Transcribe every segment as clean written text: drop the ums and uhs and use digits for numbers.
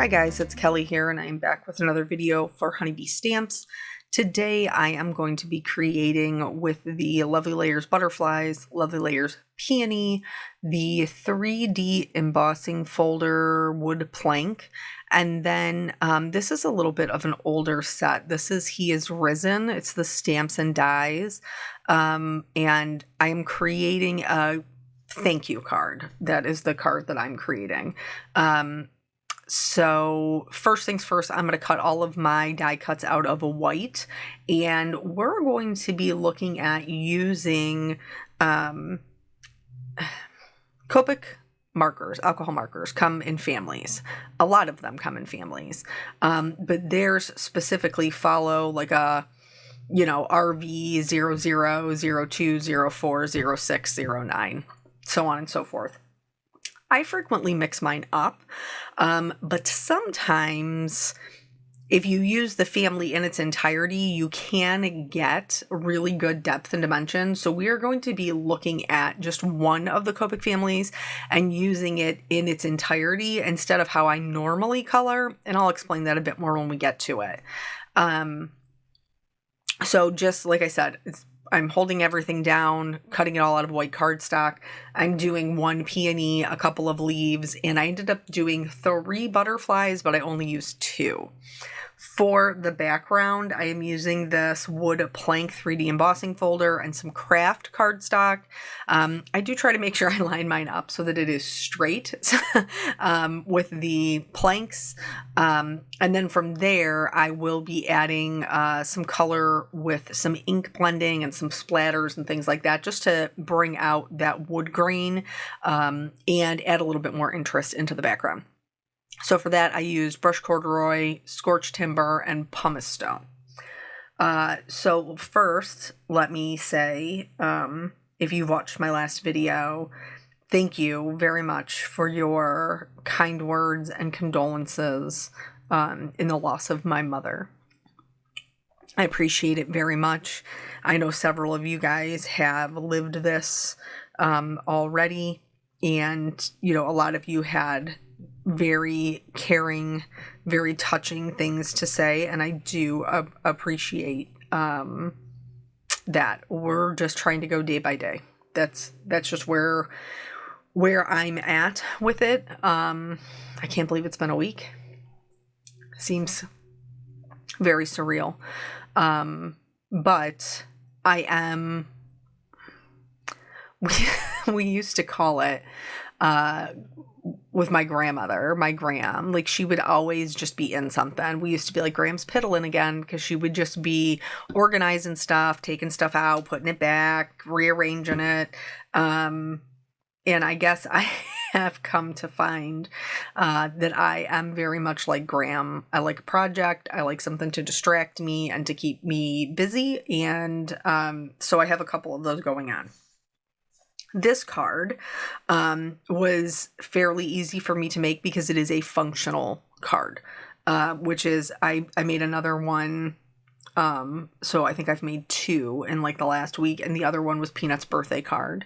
Hi guys, it's Kelly here and I am back with another video for Honeybee Stamps. Today I am going to be creating with the Lovely Layers Butterflies, Lovely Layers Peony, the 3D embossing folder wood plank, and then this is a little bit of an older set. This is He Is Risen. It's the Stamps and Dies, and I am creating a thank you card. That is the card that I'm creating. So first things first, I'm going to cut all of my die cuts out of a white, and we're going to be looking at using Copic markers, alcohol markers, come in families. A lot of them come in families, but theirs specifically follow like a, RV 00, 02, 04, 06, 09, so on and so forth. I frequently mix mine up, but sometimes if you use the family in its entirety, you can get really good depth and dimension. So we are going to be looking at just one of the Copic families and using it in its entirety instead of how I normally color, and I'll explain that a bit more when we get to it. So just like I said, I'm holding everything down, cutting it all out of white cardstock. I'm doing one peony, a couple of leaves, and I ended up doing 3 butterflies, but I only used 2. For the background, I am using this wood plank 3D embossing folder and some craft cardstock. I do try to make sure I line mine up so that it is straight with the planks. And then from there, I will be adding some color with some ink blending and some splatters and things like that, just to bring out that wood grain and add a little bit more interest into the background. So for that, I used brushed corduroy, scorched timber, and pumice stone. So first, let me say, if you've watched my last video, thank you very much for your kind words and condolences in the loss of my mother. I appreciate it very much. I know several of you guys have lived this already, and, a lot of you had very caring, very touching things to say, and I do appreciate that. We're just trying to go day by day. That's just where I'm at with it. I can't believe it's been a week. Seems very surreal. But I am, we used to call it with my grandmother, my Gram, like she would always just be in something. We used to be like, Gram's piddling again, because she would just be organizing stuff, taking stuff out, putting it back, rearranging it. And I guess I have come to find that I am very much like Gram. I like a project. I like something to distract me and to keep me busy. And so I have a couple of those going on. This card was fairly easy for me to make because it is a functional card, which is, I made another one. So I think I've made 2 in like the last week, and the other one was Peanut's birthday card.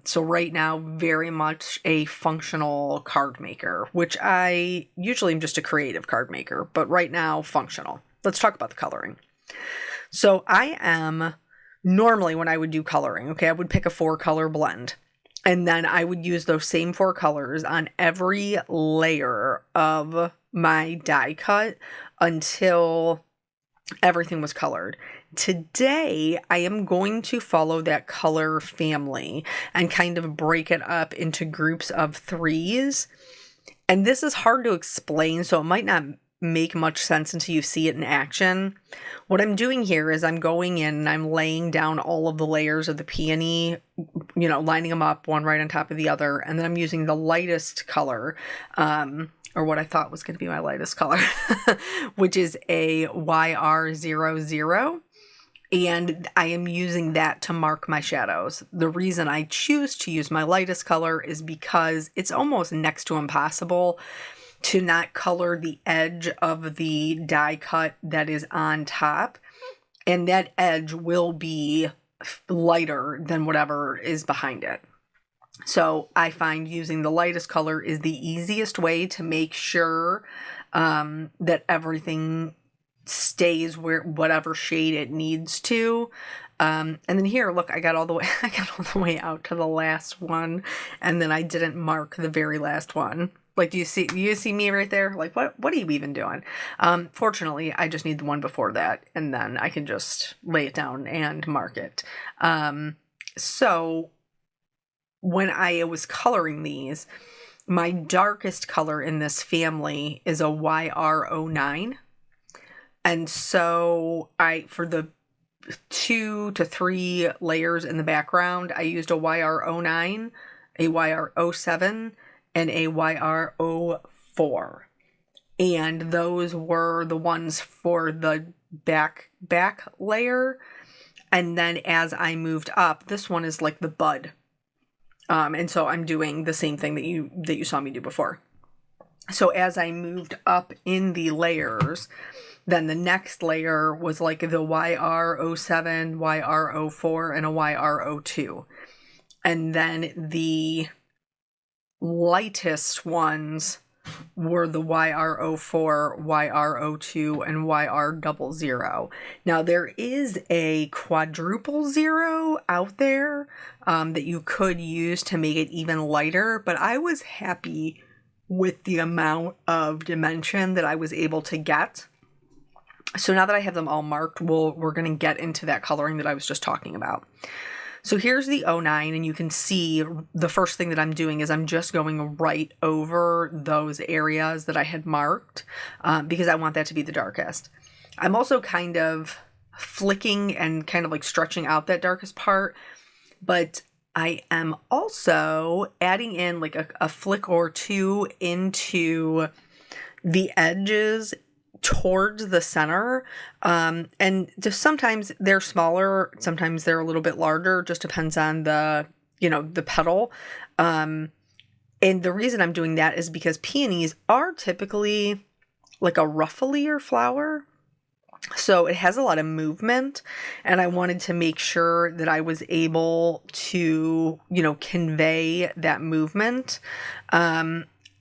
So right now, very much a functional card maker, which I usually am just a creative card maker, but right now functional. Let's talk about the coloring. So I am... Normally when I would do coloring, I would pick a 4-color blend, and then I would use those same 4 colors on every layer of my die cut until everything was colored. Today, I am going to follow that color family and kind of break it up into groups of 3s. And this is hard to explain, so it might not make much sense until you see it in action. What I'm doing here is I'm going in and I'm laying down all of the layers of the peony, lining them up one right on top of the other, and then I'm using the lightest color, or what I thought was going to be my lightest color, which is a YR00, and I am using that to mark my shadows. The reason I choose to use my lightest color is because it's almost next to impossible to not color the edge of the die cut that is on top, and that edge will be lighter than whatever is behind it. So I find using the lightest color is the easiest way to make sure that everything stays where whatever shade it needs to. And then here, look, I got all the way out to the last one, and then I didn't mark the very last one. Like, do you see me right there? Like, what are you even doing? Fortunately, I just need the one before that, and then I can just lay it down and mark it. So when I was coloring these, my darkest color in this family is a YR09. And so for the 2 to 3 layers in the background, I used a YR09, a YR07, and a YR04. And those were the ones for the back layer. And then as I moved up, this one is like the bud. And so I'm doing the same thing that you saw me do before. So as I moved up in the layers, then the next layer was like the YR07, YR04, and a YR02. And then the lightest ones were the YR04, YR02, and YR00. Now there is a quadruple zero out there that you could use to make it even lighter, but I was happy with the amount of dimension that I was able to get. So now that I have them all marked, we're going to get into that coloring that I was just talking about. So here's the 09, and you can see the first thing that I'm doing is I'm just going right over those areas that I had marked because I want that to be the darkest. I'm also kind of flicking and kind of like stretching out that darkest part, but I am also adding in like a flick or two into the edges towards the center, and just sometimes they're smaller, sometimes they're a little bit larger, just depends on the petal, and the reason I'm doing that is because peonies are typically like a rufflier flower, so it has a lot of movement, and I wanted to make sure that I was able to convey that movement.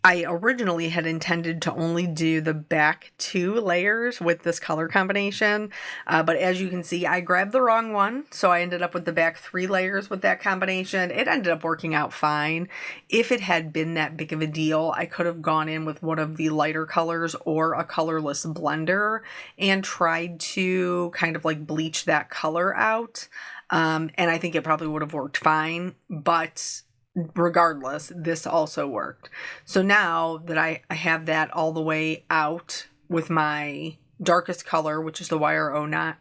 I originally had intended to only do the back 2 layers with this color combination, but as you can see, I grabbed the wrong one, so I ended up with the back 3 layers with that combination. It ended up working out fine. If it had been that big of a deal, I could have gone in with one of the lighter colors or a colorless blender and tried to kind of like bleach that color out, and I think it probably would have worked fine, but regardless, this also worked. So now that I have that all the way out with my darkest color, which is the YR09,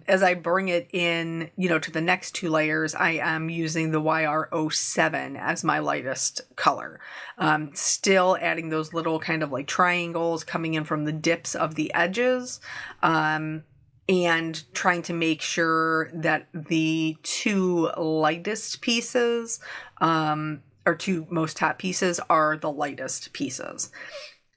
as I bring it in, to the next 2 layers, I am using the YR07 as my lightest color. Still adding those little kind of like triangles coming in from the dips of the edges. And trying to make sure that the 2 lightest pieces, or 2 most top pieces, are the lightest pieces.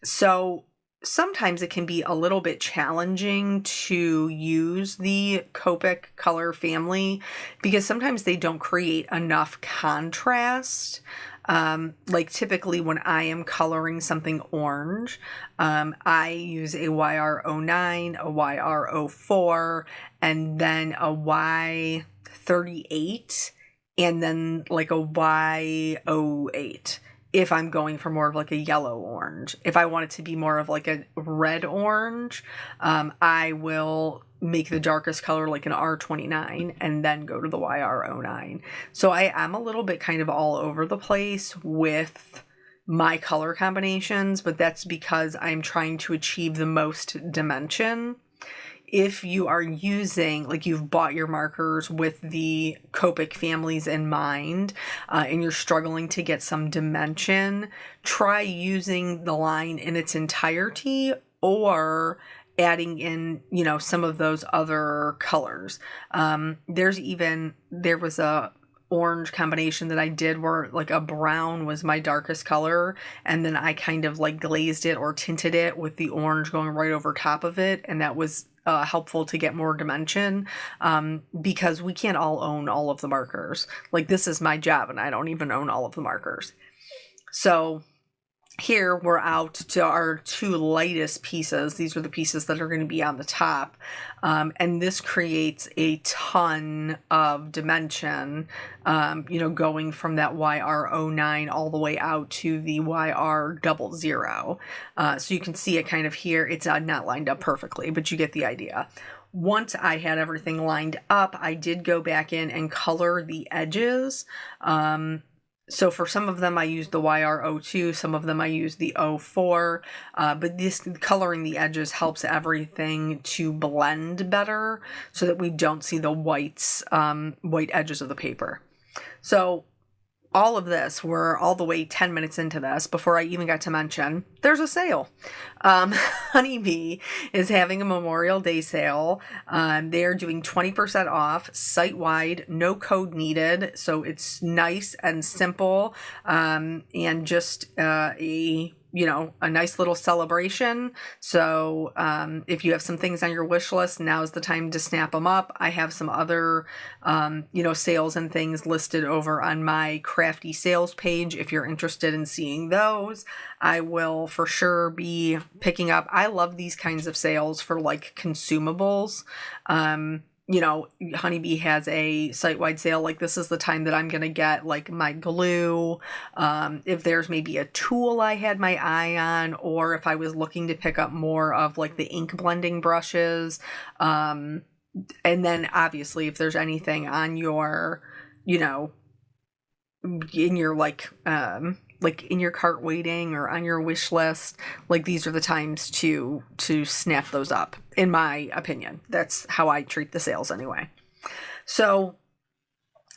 So sometimes it can be a little bit challenging to use the Copic color family because sometimes they don't create enough contrast. Like typically when I am coloring something orange, I use a YR09, a YR04, and then a Y38, and then like a Y08. If I'm going for more of like a yellow orange. If I want it to be more of like a red orange, I will make the darkest color like an R29 and then go to the YR09. So I am a little bit kind of all over the place with my color combinations, but that's because I'm trying to achieve the most dimension. If you are using, like you've bought your markers with the Copic families in mind, and you're struggling to get some dimension, try using the line in its entirety or adding in, some of those other colors. There was a orange combination that I did where like a brown was my darkest color, and then I kind of like glazed it or tinted it with the orange going right over top of it, and that was helpful to get more dimension, because we can't all own all of the markers. Like, this is my job and I don't even own all of the markers. So here we're out to our two lightest pieces. These are the pieces that are going to be on the top. And this creates a ton of dimension, going from that YR09 all the way out to the YR00. So you can see it kind of here. It's not lined up perfectly, but you get the idea. Once I had everything lined up, I did go back in and color the edges. So for some of them, I used the YR02, some of them I used the 04, but this coloring the edges helps everything to blend better so that we don't see the white edges of the paper. So all of this, we're all the way 10 minutes into this before I even got to mention there's a sale. Honeybee is having a Memorial Day sale. They're doing 20% off site-wide, no code needed. So it's nice and simple, and just a nice little celebration. So if you have some things on your wish list, now's the time to snap them up. I have some other, sales and things listed over on my crafty sales page. If you're interested in seeing those, I will for sure be picking up. I love these kinds of sales for like consumables. Honeybee has a site-wide sale. Like, this is the time that I'm going to get like my glue. If there's maybe a tool I had my eye on, or if I was looking to pick up more of like the ink blending brushes. And then obviously if there's anything on your, in your like in your cart waiting or on your wish list, like these are the times to snap those up, in my opinion. That's how I treat the sales anyway. So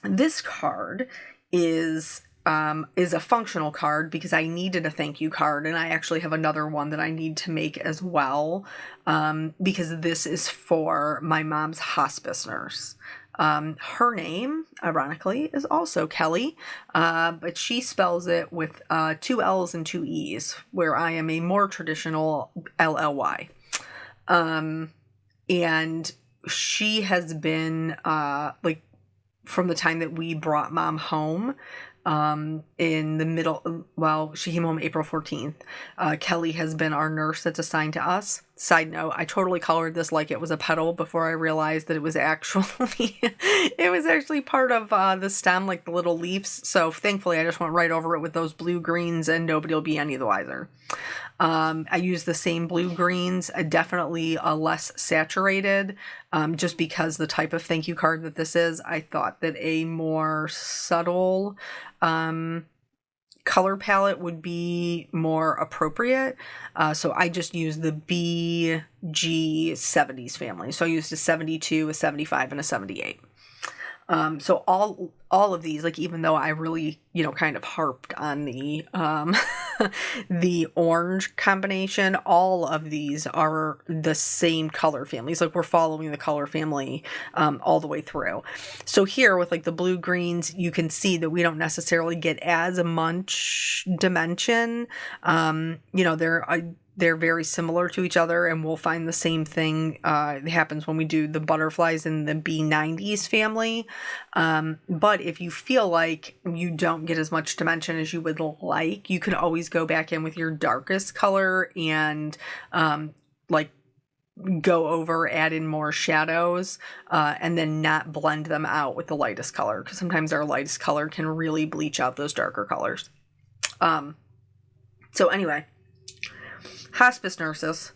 this card is a functional card because I needed a thank you card, and I actually have another one that I need to make as well, because this is for my mom's hospice nurse. Her name, ironically, is also Kelly, but she spells it with 2 L's and 2 E's, where I am a more traditional LLY. And she has been, from the time that we brought Mom home, in the middle, she came home April 14th. Kelly has been our nurse that's assigned to us. Side note, I totally colored this like it was a petal before I realized that it was actually part of the stem, like the little leaves. So thankfully I just went right over it with those blue greens and nobody will be any the wiser. I use the same blue greens, definitely less saturated, just because the type of thank you card that this is. I thought that a more subtle color palette would be more appropriate. So I just used the BG70s family. So I used a 72, a 75, and a 78. So all of these, like, even though I really, kind of harped on the, the orange combination, all of these are the same color families. Like, we're following the color family, all the way through. So here with like the blue greens, you can see that we don't necessarily get as much dimension. They're very similar to each other, and we'll find the same thing happens when we do the butterflies in the B90s family. But if you feel like you don't get as much dimension as you would like, you can always go back in with your darkest color and go over, add in more shadows, and then not blend them out with the lightest color, because sometimes our lightest color can really bleach out those darker colors. So anyway, hospice nurses,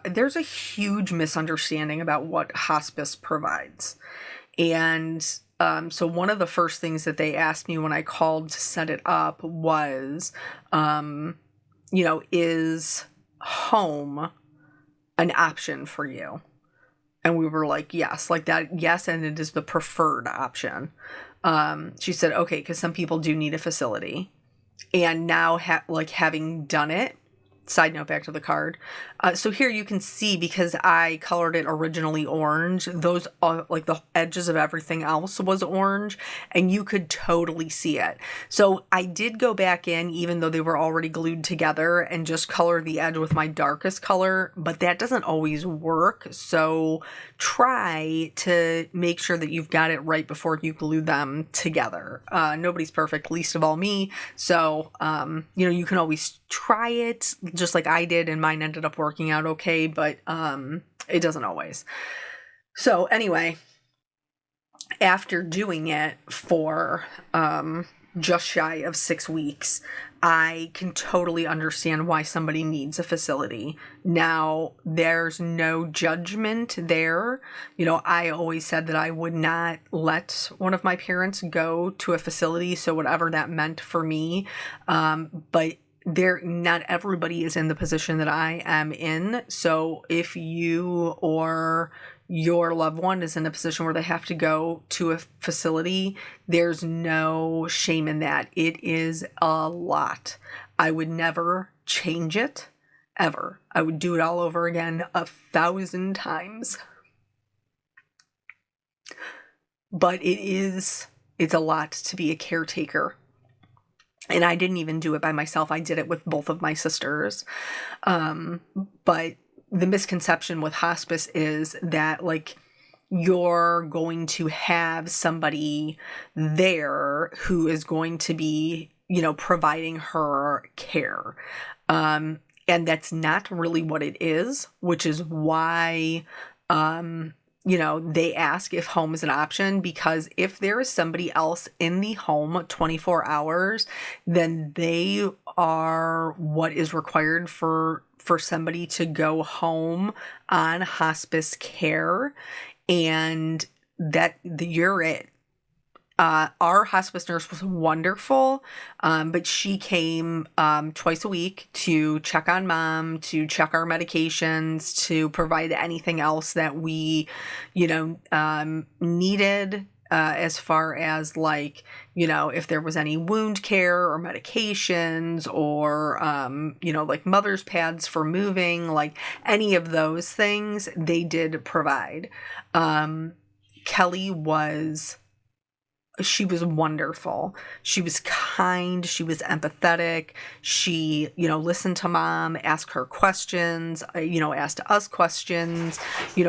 there's a huge misunderstanding about what hospice provides. And so one of the first things that they asked me when I called to set it up was, is home an option for you? And we were like, yes, like that. Yes. And it is the preferred option. She said, okay, because some people do need a facility. And now having done it, side note, back to the card. So here you can see, because I colored it originally orange, those like the edges of everything else was orange, and you could totally see it. So I did go back in, even though they were already glued together, and just color the edge with my darkest color, but that doesn't always work. So try to make sure that you've got it right before you glue them together. Nobody's perfect, least of all me. So, you can always try it, just like I did, and mine ended up working out okay, but it doesn't always. So anyway, after doing it for just shy of 6 weeks, I can totally understand why somebody needs a facility. Now, there's no judgment there. I always said that I would not let one of my parents go to a facility, so whatever that meant for me. But not everybody is in the position that I am in. So if you or your loved one is in a position where they have to go to a facility, there's no shame in that. It is a lot. I would never change it, ever. I would do it all over again 1,000 times. But it's a lot to be a caretaker. And I didn't even do it by myself. I did it with both of my sisters. But the misconception with hospice is that, like, you're going to have somebody there who is going to be, providing her care. And that's not really what it is, which is why, they ask if home is an option, because if there is somebody else in the home 24 hours, then they are what is required for somebody to go home on hospice care, and you're it. Our hospice nurse was wonderful, but she came twice a week to check on Mom, to check our medications, to provide anything else that we, needed, as far as, like, if there was any wound care or medications or, like mother's pads for moving, like any of those things, they did provide. Kelly she was wonderful. She was kind. She was empathetic. She, listened to Mom, asked her questions, asked us questions.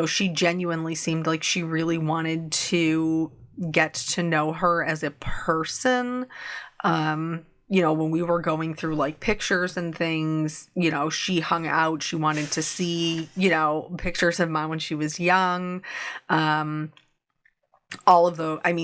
She genuinely seemed like she really wanted to get to know her as a person. When we were going through, like, pictures and things, she hung out. She wanted to see, pictures of Mom when she was young.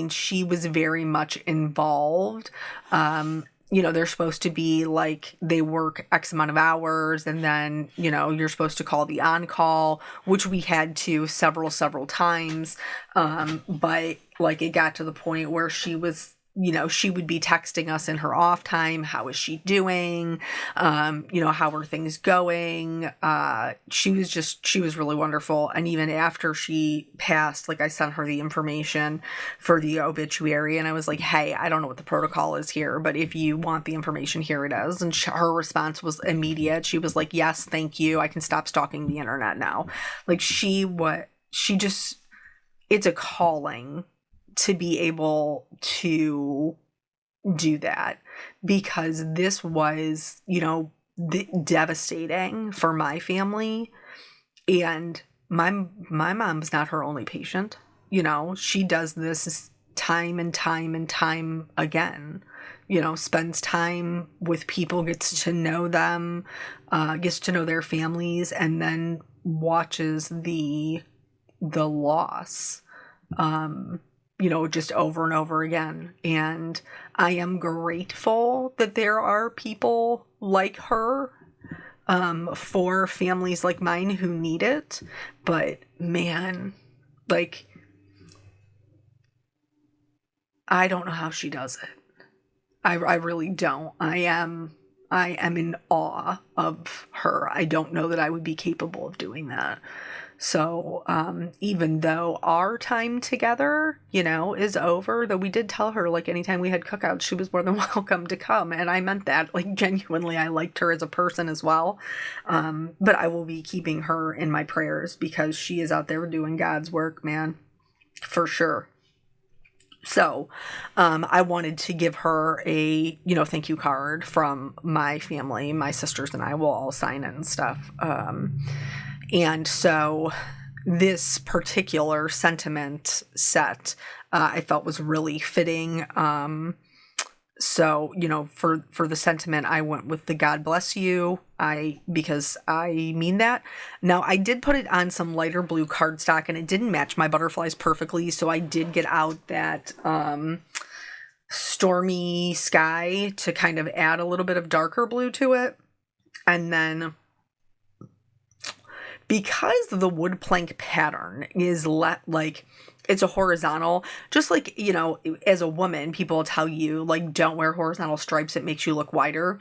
She was very much involved. They're supposed to be, like, they work X amount of hours, and then, you're supposed to call the on-call, which we had to several times. But, like, it got to the point where she was, she would be texting us in her off time. How is she doing? How are things going? She was really wonderful. And even after she passed, like, I sent her the information for the obituary, and I was like, hey, I don't know what the protocol is here, but if you want the information, here it is. And her response was immediate. She was like, yes, thank you. I can stop stalking the internet now. Like, it's a calling to be able to do that, because this was, devastating for my family. And my mom's not her only patient. She does this time and time again. Spends time with people, gets to know them, gets to know their families, and then watches the loss, just over and over again. And I am grateful that there are people like her, for families like mine who need it. But man, like, I don't know how she does it. I really don't. I am I am in awe of her. I don't know that I would be capable of doing that. So even though our time together, is over, though we did tell her, like, anytime we had cookouts, she was more than welcome to come. And I meant that, like, genuinely, I liked her as a person as well. But I will be keeping her in my prayers because she is out there doing God's work, man, for sure. So, I wanted to give her a, thank you card from my family. My sisters and I will all sign it and stuff. And so this particular sentiment set, I felt was really fitting. So, for the sentiment, I went with the God bless you, because I mean that. Now, I did put it on some lighter blue cardstock, and it didn't match my butterflies perfectly, so I did get out that stormy sky to kind of add a little bit of darker blue to it. And then, because the wood plank pattern is it's a horizontal, just like, as a woman, people will tell you, like, don't wear horizontal stripes. It makes you look wider.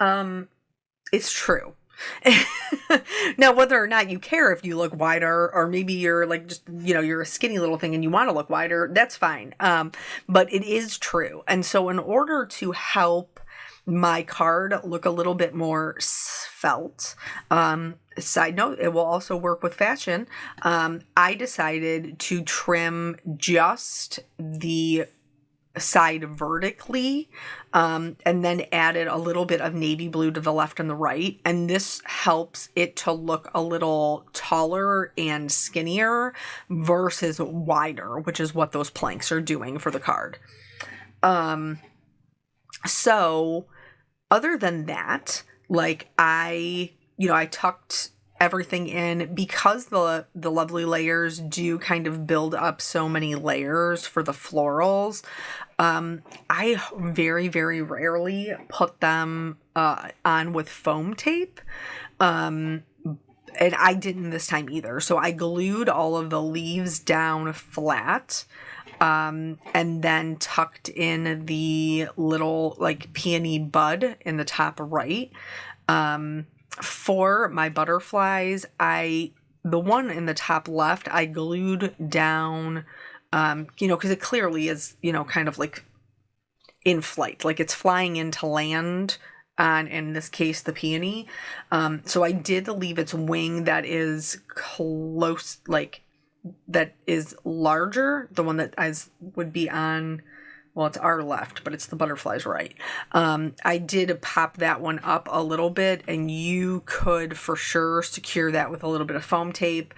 It's true. Now, whether or not you care if you look wider, or maybe you're like, just, you're a skinny little thing and you want to look wider, that's fine. But it is true. And so in order to help my card look a little bit more svelte, side note, it will also work with fashion. I decided to trim just the side vertically, and then added a little bit of navy blue to the left and the right. And this helps it to look a little taller and skinnier versus wider, which is what those planks are doing for the card. So other than that, like, I tucked everything in because the lovely layers do kind of build up so many layers for the florals. I very, very rarely put them on with foam tape. And I didn't this time either. So I glued all of the leaves down flat. And then tucked in the little, like, peony bud in the top right. For my butterflies, the one in the top left, I glued down, because it clearly is, kind of like in flight, like it's flying into land on, in this case, the peony. So I did leave its wing that is close, like, that is larger, the one that would be on, well, it's our left, but it's the butterfly's right. I did pop that one up a little bit, and you could for sure secure that with a little bit of foam tape.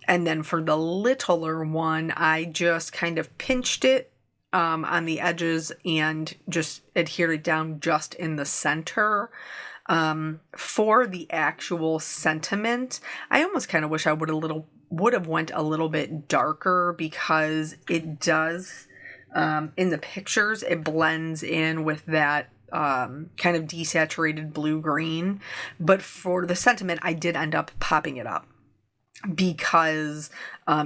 And then for the littler one, I just kind of pinched it on the edges and just adhered it down just in the center. For the actual sentiment, I almost kind of wish I would have went a little bit darker, because it does, in the pictures, it blends in with that kind of desaturated blue-green. But for the sentiment, I did end up popping it up because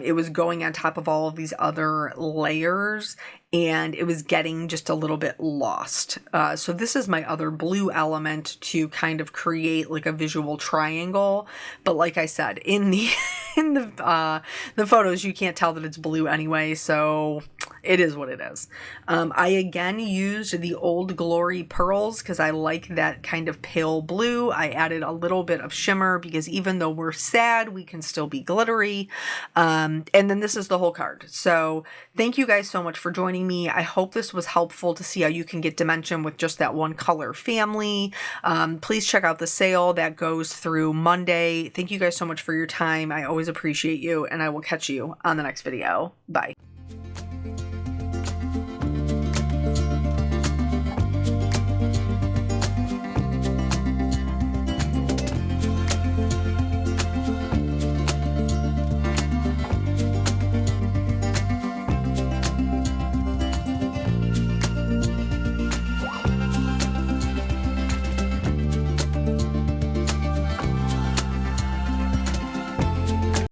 it was going on top of all of these other layers, and it was getting just a little bit lost. So this is my other blue element to kind of create like a visual triangle. But like I said, in the photos, you can't tell that it's blue anyway, so it is what it is. I again used the Old Glory pearls because I like that kind of pale blue. I added a little bit of shimmer because even though we're sad, we can still be glittery. And then this is the whole card. So thank you guys so much for joining me. I hope this was helpful to see how you can get dimension with just that one color family. Please check out the sale that goes through Monday. Thank you guys so much for your time. I always appreciate you, and I will catch you on the next video. Bye.